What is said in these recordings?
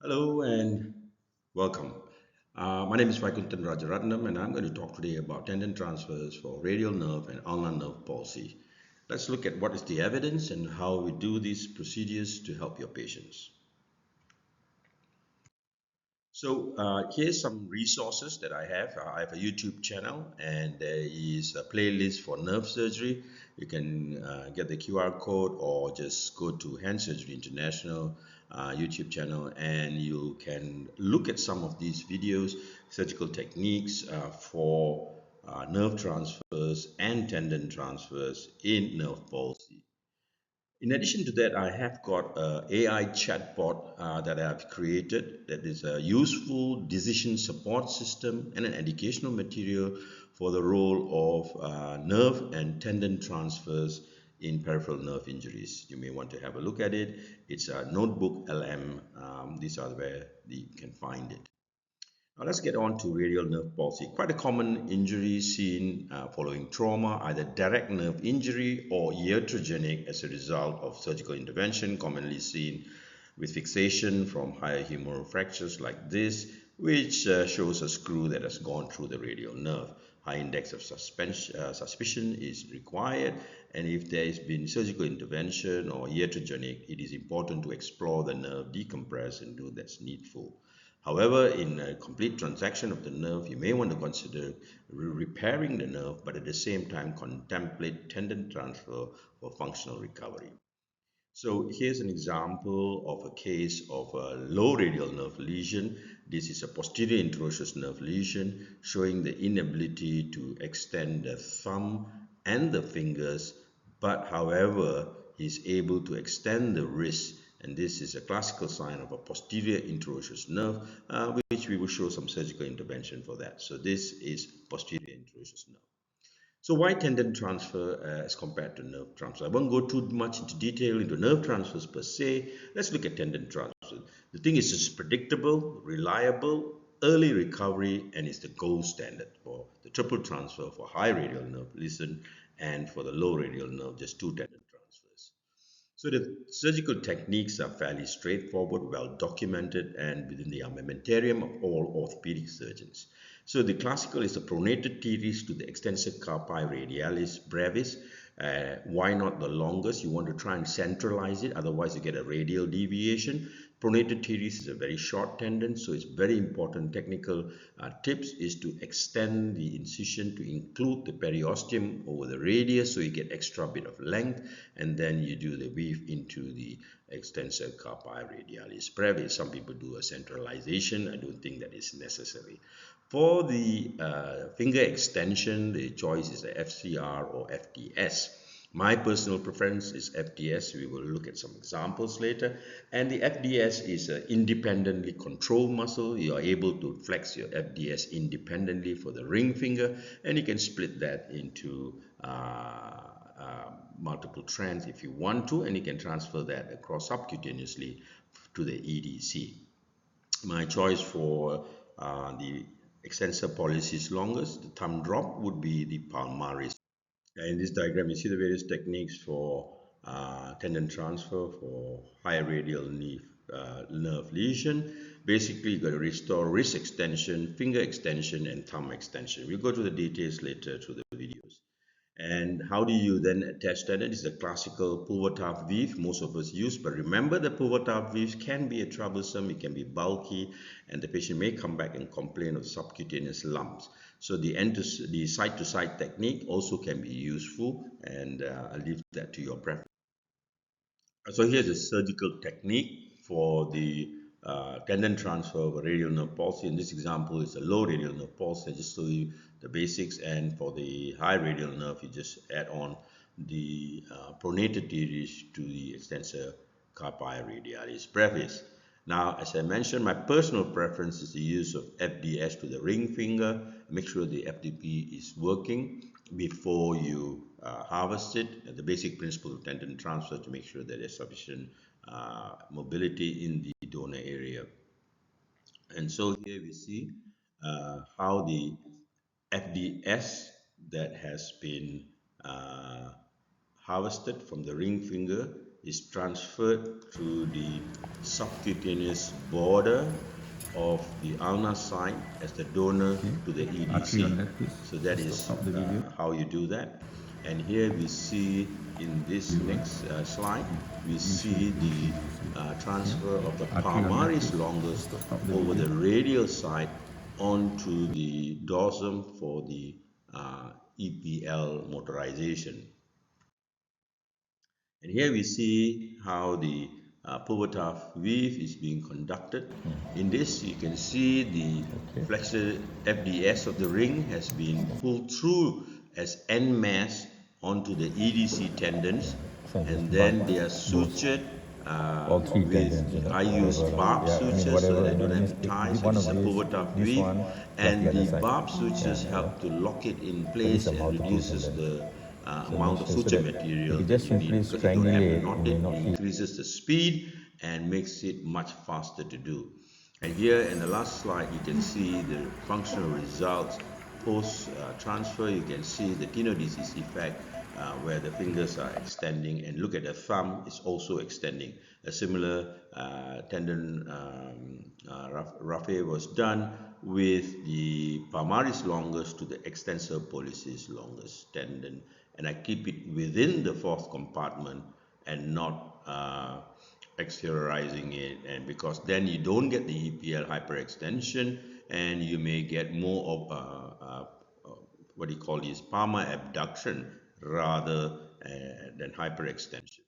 Hello and welcome. My name is Vaikuntan Rajaratnam, and I'm going to talk today about tendon transfers for radial nerve and ulnar nerve palsy. Let's look at what is the evidence and how we do these procedures to help your patients. Here's some resources that I have. I have a YouTube channel, and there is a playlist for nerve surgery. You can get the QR code or just go to Hand Surgery International YouTube channel, and you can look at some of these videos, surgical techniques for nerve transfers and tendon transfers in nerve palsy. In addition to that, I have got a AI chatbot that I have created that is a useful decision support system and an educational material for the role of nerve and tendon transfers in peripheral nerve injuries. You may want to have a look at it. It's a Notebook LM. These are where you can find it. Now let's get on to radial nerve palsy. Quite a common injury seen following trauma, either direct nerve injury or iatrogenic as a result of surgical intervention, commonly seen with fixation from higher humeral fractures like this, which shows a screw that has gone through the radial nerve. High index of suspicion is required, and if there has been surgical intervention or iatrogenic, it is important to explore the nerve, decompress, and do that's needful. However, in a complete transaction of the nerve, you may want to consider repairing the nerve, but at the same time contemplate tendon transfer for functional recovery. So here's an example of a case of a low radial nerve lesion. This is a posterior introitious nerve lesion showing the inability to extend the thumb and the fingers, but however, he's able to extend the wrist, and this is a classical sign of a posterior introitious nerve, which we will show some surgical intervention for that. So this is posterior introitious nerve. So why tendon transfer as compared to nerve transfer? I won't go too much into detail into nerve transfers per se. Let's look at tendon transfer. The thing is it's predictable, reliable, early recovery, and is the gold standard for the triple transfer for high radial nerve lesion and for the low radial nerve, just two tendon transfers. So the surgical techniques are fairly straightforward, well documented, and within the armamentarium of all orthopedic surgeons. So the classical is the pronated teres to the extensor carpi radialis brevis. Why not the longest? You want to try and centralize it, otherwise you get a radial deviation. Pronated teres is a very short tendon, so it's very important. Technical tips is to extend the incision to include the periosteum over the radius, so you get extra bit of length, and then you do the weave into the extensor carpi radialis brevis. Some people do a centralization. I don't think that is necessary. For the finger extension, the choice is the FCR or FTS. My personal preference is FDS. We will look at some examples later. And the FDS is an independently controlled muscle. You are able to flex your FDS independently for the ring finger, and you can split that into multiple strands if you want to, and you can transfer that across subcutaneously to the EDC. My choice for the extensor pollicis longus, the thumb drop, would be the palmaris. In this diagram, you see the various techniques for tendon transfer for high radial nerve lesion. Basically, you've got to restore wrist extension, finger extension, and thumb extension. We'll go to the details later through the videos. And how do you then attach that? It is a classical pulvar weave most of us use, but remember the pulvar weaves can be troublesome, it can be bulky, and the patient may come back and complain of subcutaneous lumps. So the side-to-side technique also can be useful, and I'll leave that to your preference. So here's a surgical technique for the tendon transfer of a radial nerve palsy. In this example, it's a low radial nerve palsy. I just show you the basics, and for the high radial nerve, you just add on the pronated teres to the extensor carpi radialis brevis. Now, as I mentioned, my personal preference is the use of FDS to the ring finger. Make sure the FDP is working before you harvest it. The basic principle of tendon transfer to make sure that there's sufficient mobility in the donor area. And so here we see how the FDS that has been harvested from the ring finger is transferred through the subcutaneous border of the ulnar site as the donor Okay, to the artery on EDC. left, please. So that Just is stop the video. how you do that. And here we see in this View 1. next slide, we You should see the okay. transfer of the Artery on left, palmaris please. longus Just stop the over video. the radial side onto the dorsum for the EPL motorization. And here we see how the Povertaf weave is being conducted. In this, you can see the Okay. flexor FDS of the ring has been pulled through as end mass onto the EDC tendons, So I and just then they are bypass those sutured all three with tendons, the, you know, I use whatever, barb yeah, I mean sutures so whatever, that I and don't then have just to take tie. So one this of is a these, Povertaf this weave, one plus the and other the side. barb Yeah, sutures yeah. help to lock it in So these place are and multiple reduces tendons. the So make amount of sure so suture that if material you that just you need simply because you don't have to strangulate, you knot may it. not It feel. increases the speed and makes it much faster to do. And here in the last slide, you can see the functional results post transfer. You can see the tenodesis effect where the fingers are extending, and look at the thumb, it's also extending. A similar tendon raphe was done with the palmaris longus to the extensor pollicis longus tendon, and I keep it within the fourth compartment and not exteriorizing it, and because then you don't get the EPL hyperextension, and you may get more of what you call is palmar abduction rather than hyperextension.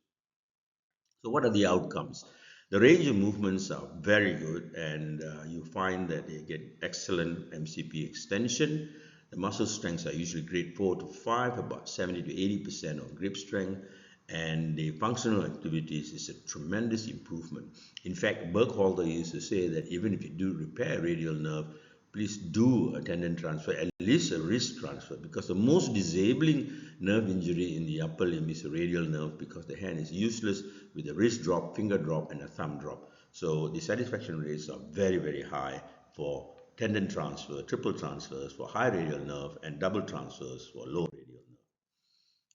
So what are the outcomes? The range of movements are very good, and you find that they get excellent MCP extension. The muscle strengths are usually grade 4 to 5, about 70 to 80% of grip strength, and the functional activities is a tremendous improvement. In fact, Burkhalter used to say that even if you do repair radial nerve, please do a tendon transfer, at least a wrist transfer, because the most disabling nerve injury in the upper limb is a radial nerve, because the hand is useless with a wrist drop, finger drop, and a thumb drop. So the satisfaction rates are very, very high for tendon transfer, triple transfers for high radial nerve, and double transfers for low radial nerve.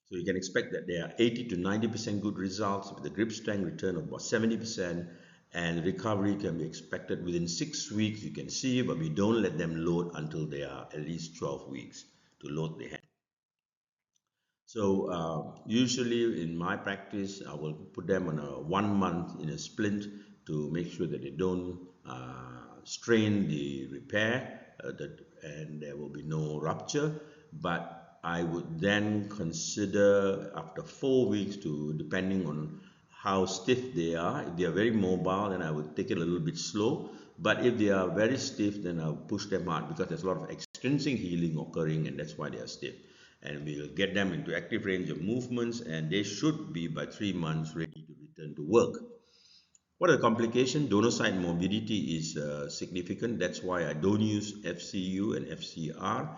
So you can expect that there are 80 to 90% good results with the grip strength return of about 70%, and recovery can be expected within 6 weeks. You can see, but we don't let them load until they are at least 12 weeks to load the hand. So usually in my practice, I will put them on a 1 month in a splint to make sure that they don't strain the repair, and there will be no rupture. But I would then consider after 4 weeks to, depending on how stiff they are. If they are very mobile, then I would take it a little bit slow. But if they are very stiff, then I'll push them hard, because there's a lot of extrinsic healing occurring, and that's why they are stiff. And we'll get them into active range of movements, and they should be by 3 months ready to return to work. What are the complications? Donor site morbidity is significant. That's why I don't use FCU and FCR.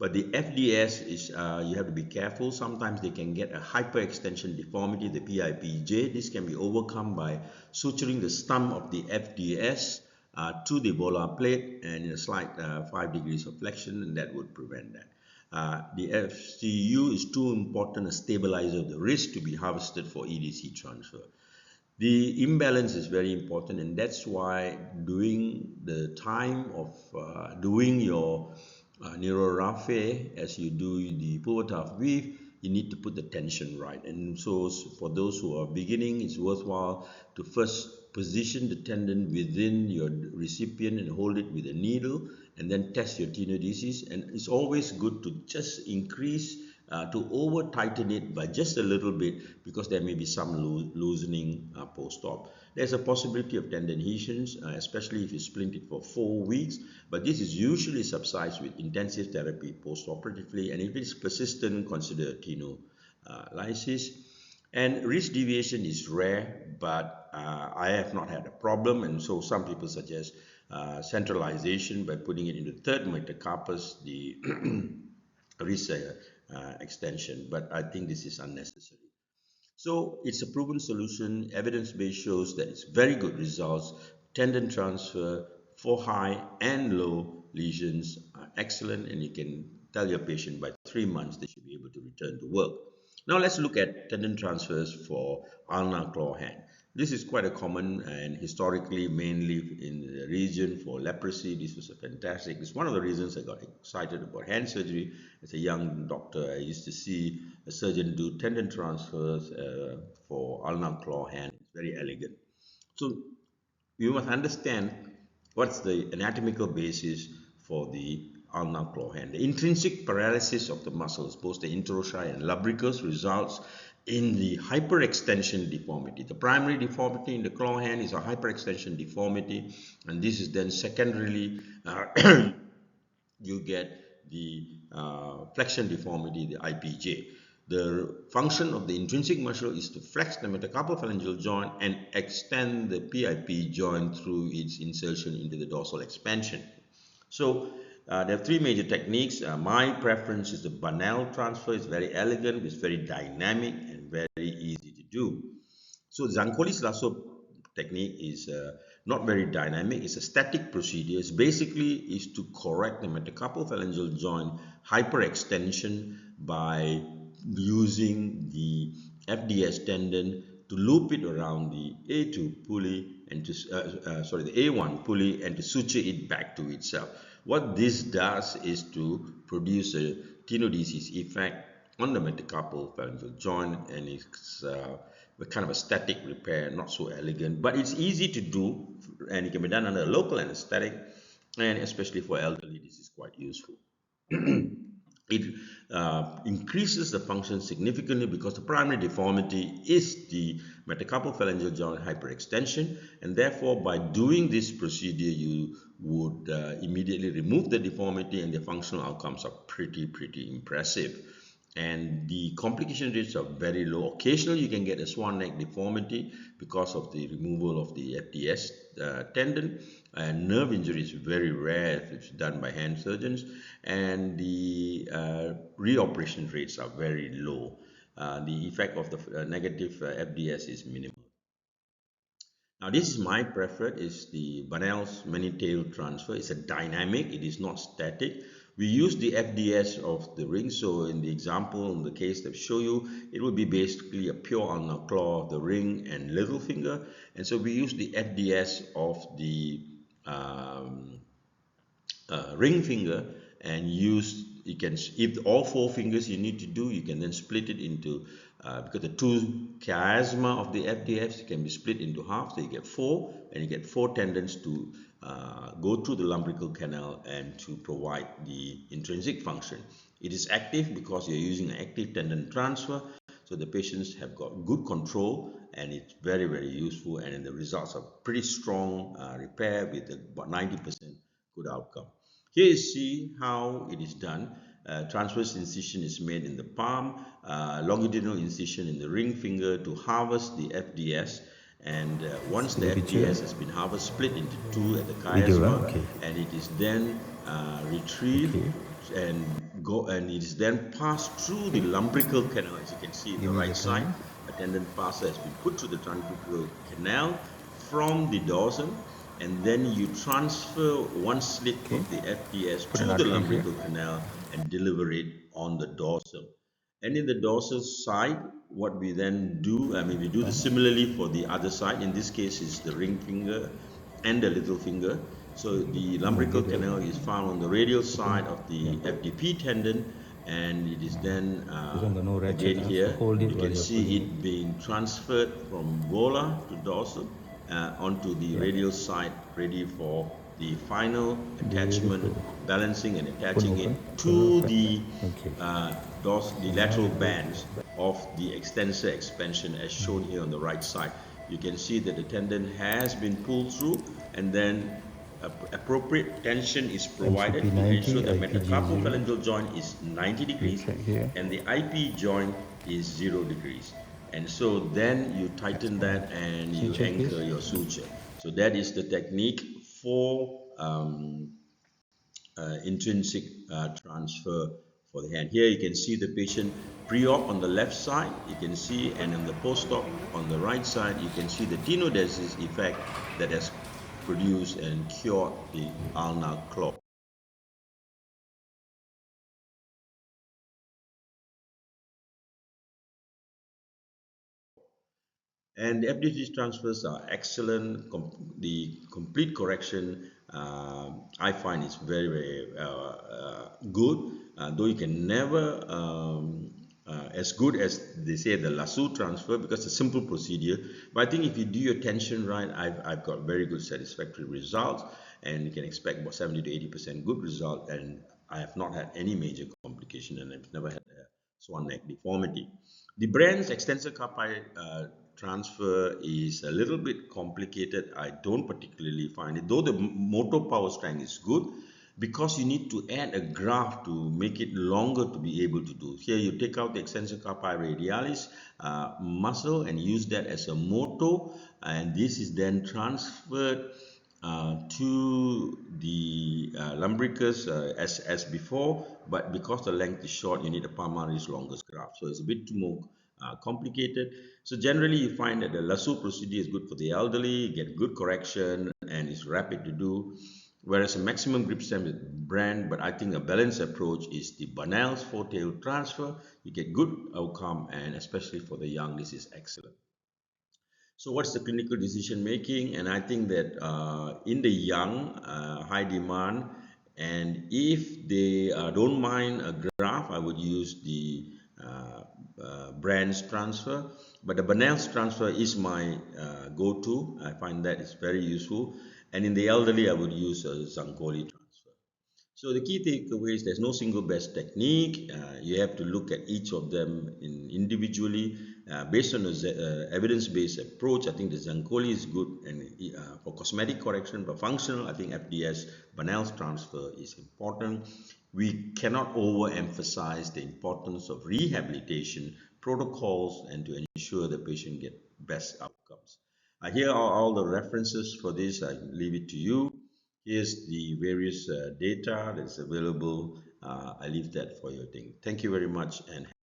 But the FDS is, you have to be careful. Sometimes they can get a hyperextension deformity, the PIPJ. This can be overcome by suturing the stump of the FDS to the volar plate and in a slight 5 degrees of flexion, and that would prevent that. The FCU is too important a stabilizer of the wrist to be harvested for EDC transfer. The imbalance is very important, and that's why doing the time of doing your neuroraphe as you do the Povertaf weave, you need to put the tension right. And so for those who are beginning, it's worthwhile to first position the tendon within your recipient and hold it with a needle, and then test your tenodesis. And it's always good to just increase to over tighten it by just a little bit, because there may be some loosening post-op. There's a possibility of tendon adhesions, especially if you splint it for 4 weeks, but this is usually subsided with intensive therapy post-operatively, and if it's persistent, consider tenolysis. And risk deviation is rare, but I have not had a problem, and so some people suggest centralization by putting it in the third metacarpus, the wrist extension, but I think this is unnecessary. So it's a proven solution. Evidence-based shows that it's very good results. Tendon transfer for high and low lesions are excellent, and you can tell your patient by 3 months they should be able to return to work. Now let's look at tendon transfers for ulnar claw hand. This is quite a common and historically mainly in the region for leprosy. This was a fantastic. It's one of the reasons I got excited about hand surgery. As a young doctor, I used to see a surgeon do tendon transfers for ulnar claw hand. It's very elegant. So you must understand what's the anatomical basis for the ulnar claw hand. The intrinsic paralysis of the muscles, both the interossei and lubricus, results in the hyperextension deformity. The primary deformity in the claw hand is a hyperextension deformity, and this is then secondarily you get the flexion deformity, the IPJ. The function of the intrinsic muscle is to flex the metacarpophalangeal joint and extend the PIP joint through its insertion into the dorsal expansion. So there are three major techniques. My preference is the Banal transfer. It's very elegant, it's very dynamic, and very easy to do. So Zancoli's lasso technique is not very dynamic. It's a static procedure. It's basically is to correct the metacarpophalangeal joint hyperextension by using the FDS tendon to loop it around the A2 pulley and to the A1 pulley and to suture it back to itself. What this does is to produce a tenodesis effect on the metacarpophalangeal joint, and it's a kind of a static repair, not so elegant, but it's easy to do, and it can be done under a local anesthetic, and especially for elderly, this is quite useful. It increases the function significantly because the primary deformity is the metacarpophalangeal joint hyperextension, and therefore by doing this procedure you would immediately remove the deformity, and the functional outcomes are pretty impressive. And the complication rates are very low. Occasionally you can get a swan neck deformity because of the removal of the FDS tendon, and nerve injury is very rare if it's done by hand surgeons, and the reoperation rates are very low. The effect of the negative FDS is minimal. Now this is my preferred, is the Banal's many-tail transfer. It's a dynamic, it is not static. We use the FDS of the ring, so in the example, in the case that I show you, it will be basically a pure ulnar claw of the ring and little finger, and so we use the FDS of the ring finger, and use, you can, if all four fingers you need to do, you can then split it into because the two chiasma of the FDS can be split into half, so you get four, and you get four tendons to go through the lumbrical canal and to provide the intrinsic function. It is active because you're using an active tendon transfer, so the patients have got good control, and it's very useful, and the results are pretty strong repair with about 90% good outcome. Here you see how it is done. Transverse incision is made in the palm, longitudinal incision in the ring finger to harvest the FDS, and once the FDS has been harvested, split into two at the chiasma, and it is then retrieved and it is then passed through the lumbrical canal. As you can see on the right side, a tendon passer has been put through the lumbrical canal from the dorsum, and then you transfer one slit of the FDS to the lumbrical canal and deliver it on the dorsum. And in the dorsal side, what we then do, we do this similarly for the other side. In this case, is the ring finger and the little finger. So the lumbrical canal is found on the radial side of the FDP tendon, and it is then again here you can see it being transferred from volar to dorsal onto the radial side, ready for the final attachment, balancing and attaching it to the lateral bands of the extensor expansion as shown here on the right side. You can see that the tendon has been pulled through, and then appropriate tension is provided to ensure the metacarpophalangeal joint is 90 degrees and the IP joint is 0 degrees. And so then you tighten that and you anchor your suture. So that is the technique for intrinsic transfer for the hand. Here you can see the patient pre-op on the left side, you can see, and in the post-op on the right side, you can see the tenodesis effect that has produced and cured the ulnar claw. And the FDG transfers are excellent. The complete correction, I find, is very, very good. Though you can never as good as they say the lasso transfer, because it's a simple procedure. But I think if you do your tension right, I've got very good satisfactory results, and you can expect about 70 to 80% good result. And I have not had any major complication, and I've never had a swan neck deformity. The brand's extensor carpi transfer is a little bit complicated. I don't particularly find it, though the motor power strength is good, because you need to add a graft to make it longer to be able to do. Here you take out the extensor carpi radialis muscle and use that as a motor, and this is then transferred to the lumbricus as before, but because the length is short, you need a palmaris longus graft, so it's a bit more complicated. So generally you find that the lasso procedure is good for the elderly, get good correction, and is rapid to do, whereas a maximum grip strength is brand. But I think a balanced approach is the Bernal's four-tail transfer. You get good outcome, and especially for the young, this is excellent. So what's the clinical decision making? And I think that in the young, high demand, and if they don't mind a graph, I would use the brands transfer. But the Bernal's transfer is my go-to. I find that it's very useful. And in the elderly, I would use a Zancoli transfer. So the key takeaway is there's no single best technique. You have to look at each of them individually. Based on the evidence-based approach, I think the Zancoli is good and for cosmetic correction, but functional, I think FDS Bernal's transfer is important. We cannot overemphasize the importance of rehabilitation protocols and to ensure the patient get best outcomes. Here are all the references for this. I leave it to you. Here's the various data that's available. I leave that for your thing. Thank you very much, and